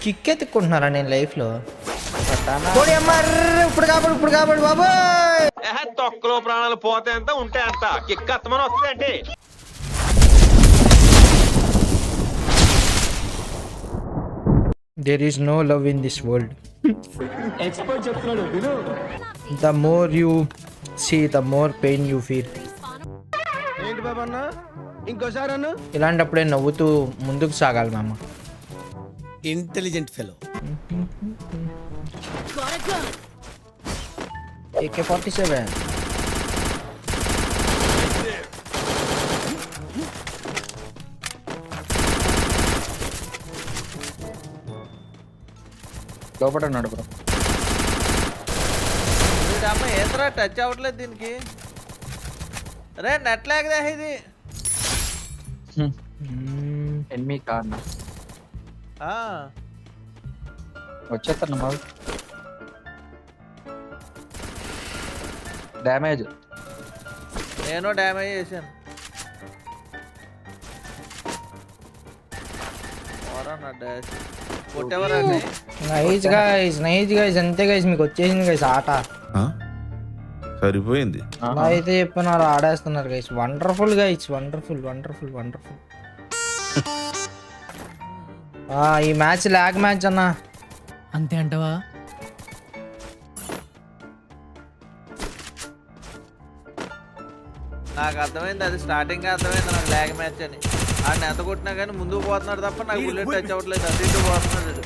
Kick ఎత్తుకుంటున్నారా నేను లైఫ్లో? ఇప్పుడు కాబట్టి బాబోయ్ తొక్కలో ప్రాణాలు పోతే అంత ఉంటే అంత కిక్ అత్తమని వస్తుంది అంటే there is no love in this world. The more you see, the more pain you feel. ఏంటి బాబా అన్న ఇంకోసారి అన్న ఇలాంటప్పుడే నవ్వుతూ ముందుకు సాగాలి మామ. Intelligent fellow. AK-47 లోపల ఉన్నాడు బ్రో. అమ్మ ఏతరా టచ్ అవ్వట్లేదు దీనికి. రే నెట్ లేకదా ఇది. ఎనిమి కార్ వచ్చేస్తాను మాకు డ్యామేజ్. నేను డ్యామేజ్ చేశాను. కొట్టేవరండి. నైస్ గైస్ అంతే గైస్, మీకు వచ్చేసింది గైస్ ఆట. సరిపోయింది. అయితే చెప్పినారు ఆడేస్తున్నారు గైస్. Wonderful guys, wonderful. ఈ మ్యాచ్ లాగ్ మ్యాచ్ అన్నా. అంతే అంటవా? నాకు అర్థమైంది, అది స్టార్టింగ్ అర్థమైంది నాకు ల్యాగ్ మ్యాచ్ అని. ఆయన ఎంత కొట్టినా కానీ ముందుకు పోతున్నాడు తప్ప నాకు బుల్లెట్ టచ్ అవ్వట్లేదు. అటు ఇటు పోతున్నాడు.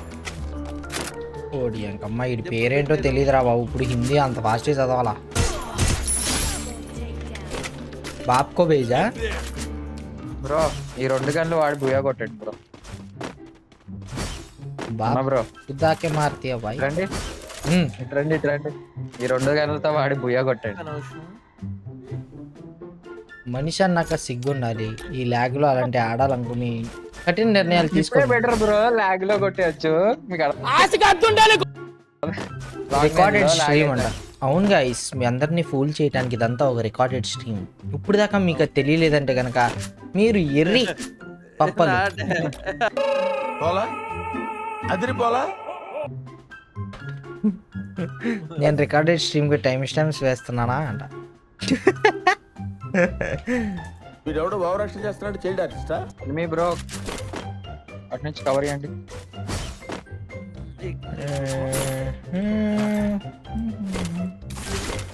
ఓడి అంకమ్మ వీడి పేరేంటో తెలియదురా బాబు. ఇప్పుడు హిందీ అంత ఫాస్ట్ చదవాలా? బాప్కో బేజా బ్రో ఈ 2 గన్లు వాడి బుయ్యా కొట్టాడు బ్రో. బ్రో ఇదాకే మార్తీయ బాయ్. రండి ఇట్రండి. ఈ 2 గన్లతో వాడి బుయ్యా కొట్టాడు. మనిషి అన్నాక సిగ్గుండాలి. ఈ ల్యాగ్ లో అలాంటి ఆడాలనుకుని కఠిన నిర్ణయాలు తీసుకో. బెటర్ బ్రో, లాగ్ లో కొట్టేయచ్చు. రికార్డెడ్ స్ట్రీమ్ అంట. అవును గైస్, మీ అందరినీ ఫూల్ చేయడానికి ఇదంతా ఒక రికార్డెడ్ స్ట్రీమ్. ఇప్పుడు దాకా మీకు అది తెలియలేదంటే కనుక మీరు ఎర్రి పప్పలు. నేను రికార్డెడ్ స్ట్రీమ్ కి టైమ్స్ వేస్తున్నానా అంట. వీడెవడో భావరక్షణ చేస్తున్నాడు, చైల్డ్ ఆర్టిస్టా? మీ బ్రో అటు నుంచి కవర్ చేయండి.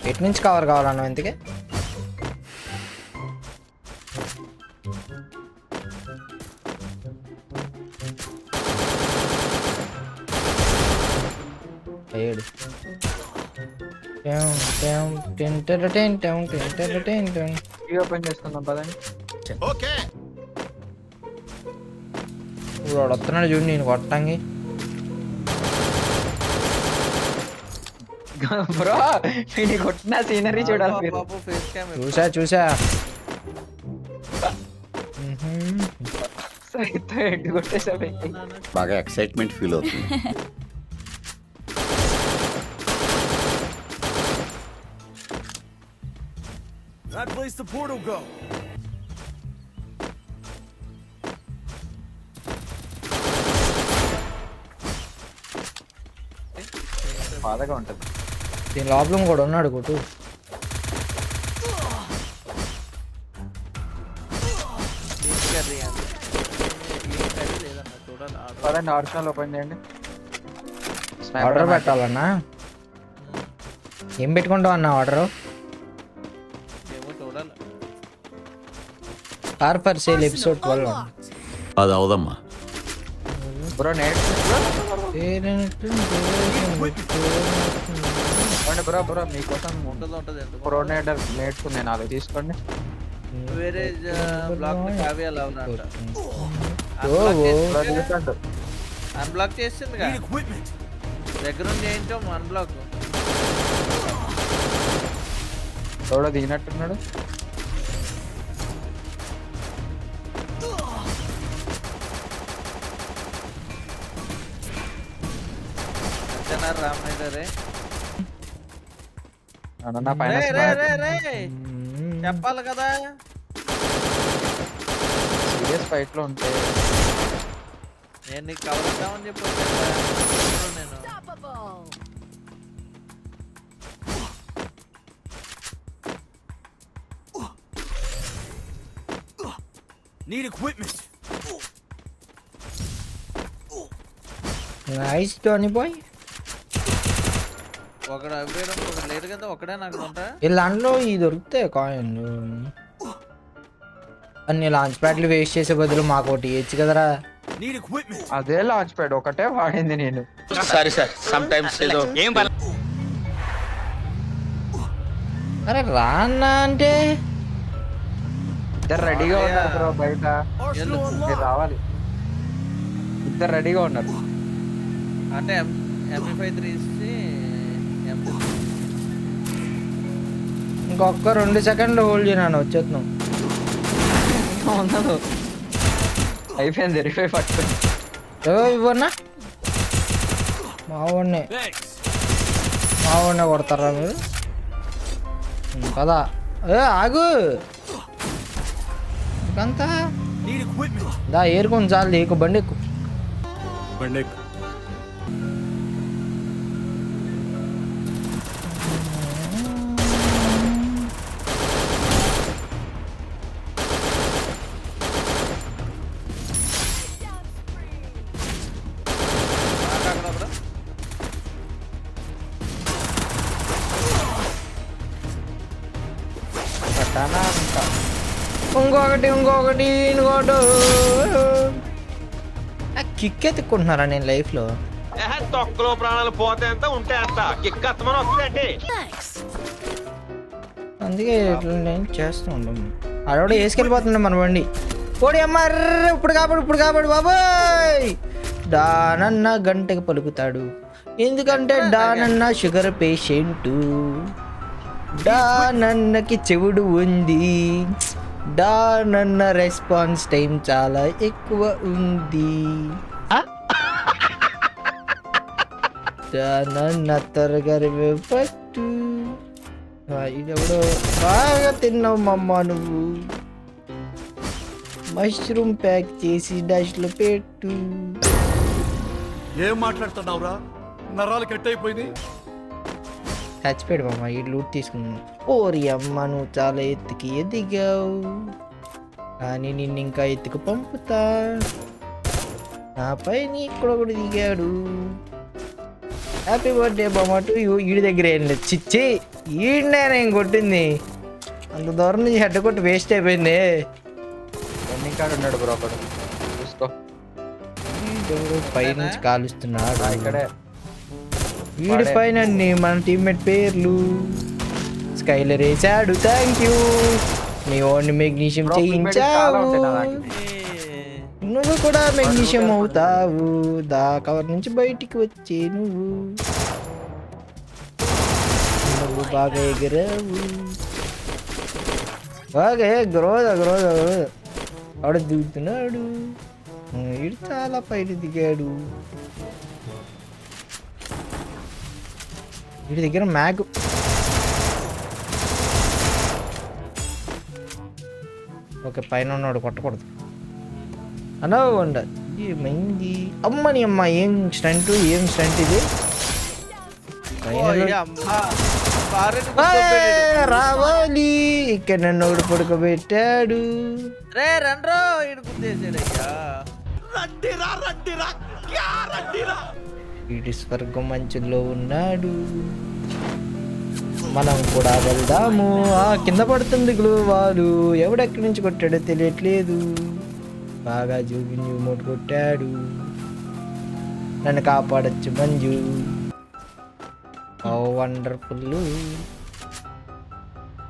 ఎటు నుంచి కవర్ కావాలన్నా ఇంతకీ? ఏడు ఓపెన్ చేసుకుందాం పదండి. ఇప్పుడు వాడు వస్తున్నాడు చూడు నేను కొట్టంగి. బ్రో వీడి కొట్టిన సీనరీ చూడాలి మీరు. ఫేస్ క్యామ్ చూసా హెడ్ కొట్టేసా. బాగా ఎక్సైట్మెంట్ ఫీల్ అవుతుంది. That place the portal go. బాధగా ఉంటది. దీని లోపల కూడా ఉన్నాడు కొట్టు. పదండి ఆర్షనల్ ఓపెన్ చేయండి. ఆర్డర్ పెట్టాలన్నా? ఏం పెట్టుకుంటావు అన్న order? Car for sale episode 12. అది అవదమ్మా బ్రో నేట్ బ్రో మీకోసం ఉంటుంది. ప్రో నేటర్ నేర్చుకున్నాను 4 తీసుకోండి. వేరే బ్లాక్ కావ్యాలు అవునంట. అన్బ్లాక్ చేసింది దగ్గరుండి ఏంటో అన్బ్లాక్. ఎవడో దిగినట్టున్నాడు. రామయ్య నా పైన చెప్పాలి కదా. సీరియస్ ఫైట్ లో ఉంటే నేను నీకు కవర్ ఇద్దామని చెప్పి వచ్చాను నేను. Nice Tony boy. ఒకడు అవ్వేయడం ఒకటి లేదు కదా, ఒకడే నాకు ఉంటా. ఈ దాంట్లో ఈ దొరుకుతాయి కాయిన్లు అన్ని. లాంచ్ ప్యాడ్లు వేస్ట్ చేసే బదులు మాకు ఒకటి ఇవ్వచ్చు కదరా. అదే లాంచ్ ప్యాడ్ ఒకటే వాడింది నేను. సారీ సార్ సమ్ టైమ్స్ ఏదో ఏం అరే రాన్నా అంటే ఇద్దరు రెడీగా ఉన్నారు బ్రో బయట. మీరు రావాలి. ఇద్దరు రెడీగా ఉన్నారు. అంటే MP5 ఇచ్చి ఇంకొక 2 సెకండ్లు హోల్డ్ చేయను, వచ్చేస్తున్నాం. ఉండదు, అయిపోయింది. రిఫై పట్టుకుని ఇవ్వన్నా మావాడినే కొడతారా మీరు కదా. ఆగు అంతా దా ఏరుకొని చాలు. ఎక్కువ బండి ఎక్కువ. ఇంకొకటి కిక్ ఎత్తుకుంటున్నారా నేను లైఫ్లో. తొక్కలో ప్రాణాలు పోతే ఎంత ఉంటే అంత కిక్కత్తమని వస్తుందంటే అందుకే ఇట్లా నేను చేస్తూ ఉంటాం. ఆడవాడు వేసుకెళ్ళిపోతుండే మన బండి. ఓడి అమ్మారు ఇప్పుడు కాబట్టి బాబాయ్. డానన్న గంటకి పలుకుతాడు, ఎందుకంటే డానన్న షుగర్ పేషెంటు. డానన్నకి చెవుడు ఉంది, డానన్న రెస్పాన్స్ టైం చాలా ఎక్కువ ఉంది. డానన్న త్వరగా పట్టు. ఇదెవడో బాగా తిన్నావు మమ్మ నువ్వు. మష్రూమ్ ప్యాక్ చేసి డాష్లో పెట్టు. ఏం మాట్లాడుతున్నావురా, నరాలు కట్ అయిపోయింది. చచ్చిపోయాడు మామ, ఈ లూట్ తీసుకున్నాను. ఓరి అమ్మ నువ్వు చాలా ఎత్తుకి ఎదిగావు, కానీ నిన్ను ఇంకా ఎత్తుకు పంపుతా. నాపై నీకొకడు దిగాడు. హ్యాపీ బర్త్డే బామ్మ టు యూ. ఈడి దగ్గర ఏం లేదు, చిచ్చి ఈడినే నేను కొట్టింది. అంత దూరం నుంచి హెడ్ కొట్టి వేస్ట్ అయిపోయింది. రన్నింగ్ కార్డ్ ఉన్నాడు బ్రో ఒకడు, చూసుకో. పై నుంచి కాలుస్తున్నాడు ఇక్కడే. వీడి పైన మన టీమ్మేట్ పేర్లు. స్కైలర్ వేసాడు, థ్యాంక్ యూ. నీ ఓన్లీ మెగ్నీషియం చేయించావు, నువ్వు కూడా మెగ్నీషియం అవుతావు. దా కవర్ నుంచి బయటికి వచ్చి నువ్వు బాగా ఎగిరావు. బాగా గ్రోద ఆడ దిగుతున్నాడు. వీడు చాలా పైన దిగాడు. వీడి దగ్గర మ్యాగ్. ఓకే పైన ఉన్నాడు, కొట్టకూడదు అలా ఉండ. ఏమైంది అమ్మని అమ్మ, ఏం స్టంట్ ఇది. రావాలి ఇక్కడ నన్ను ఒకటి పడుకోబెట్టాడు. రే రండ్రో ఇడు గుద్దేసాడయ్యా. వీడి స్వర్గం మంచులో ఉన్నాడు, మనం కూడా వెళ్దాము. కింద పడుతుంది గ్లూ వాడు. ఎవడెక్కడి నుంచి కొట్టాడో తెలియట్లేదు. బాగా జూబింజు మూట కొట్టాడు. నన్ను కాపాడచ్చు మంజు. ఓ వండర్ఫుల్.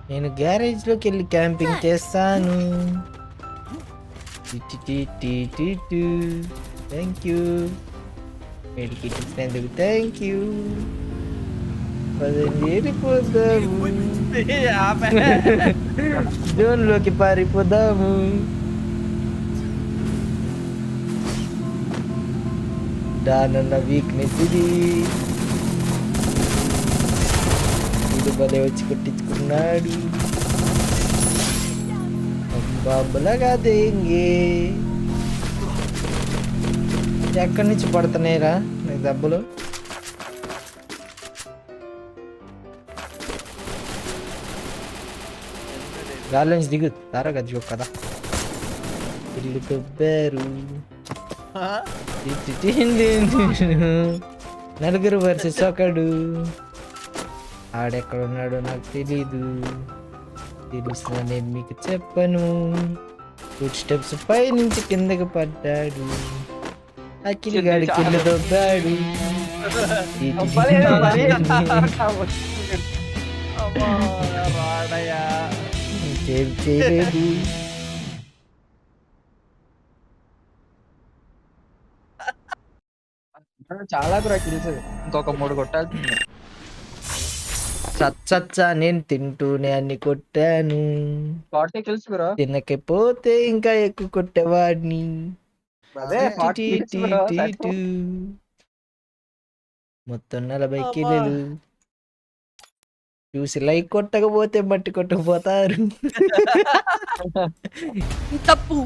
నేను గ్యారేజ్లోకి వెళ్ళి క్యాంపింగ్ చేస్తాను. థ్యాంక్ యూ మెడికేట్ ఇచ్చినందుకు. Thank you. వెళ్ళిపోదాము, జోన్లోకి పారిపోదాము. దానన్న వీక్నెస్ ఇది. ఇది భలే వచ్చి కొట్టించుకున్నాడు. బాబులాగా దేంగే ఎక్కడి నుంచి పడుతున్నాయిరా నీకు దెబ్బలు? గాలి నుంచి దిగు దారా గజ్జు కదా ఇల్లు కొబ్బారు నలుగురు వర్సెస్ ఒకడు. ఆడెక్కడున్నాడో నాకు తెలీదు, తెలుసు నేను మీకు చెప్పను. ఫుట్ స్టెప్స్ పై నుంచి కిందకి పడ్డాడు, అఖిల్ గాడి కింద దొబ్బాడు. ఇంకేం చేయలేదు. చాలా బ్రో కిల్స్, ఇంకొక 3 కొట్టాల్సింది. చచ్చచ్చా నేను తింటూనే అన్ని కొట్టాను, 40 కిల్స్ బ్రో. తినకపోతే ఇంకా ఎక్కువ కొట్టేవాడిని. అదే 40 kills bro. మొత్తం 40 కిలోలు. చూసి లైక్ కొట్టకపోతే మట్టి కొట్టకపోతారు. తప్పు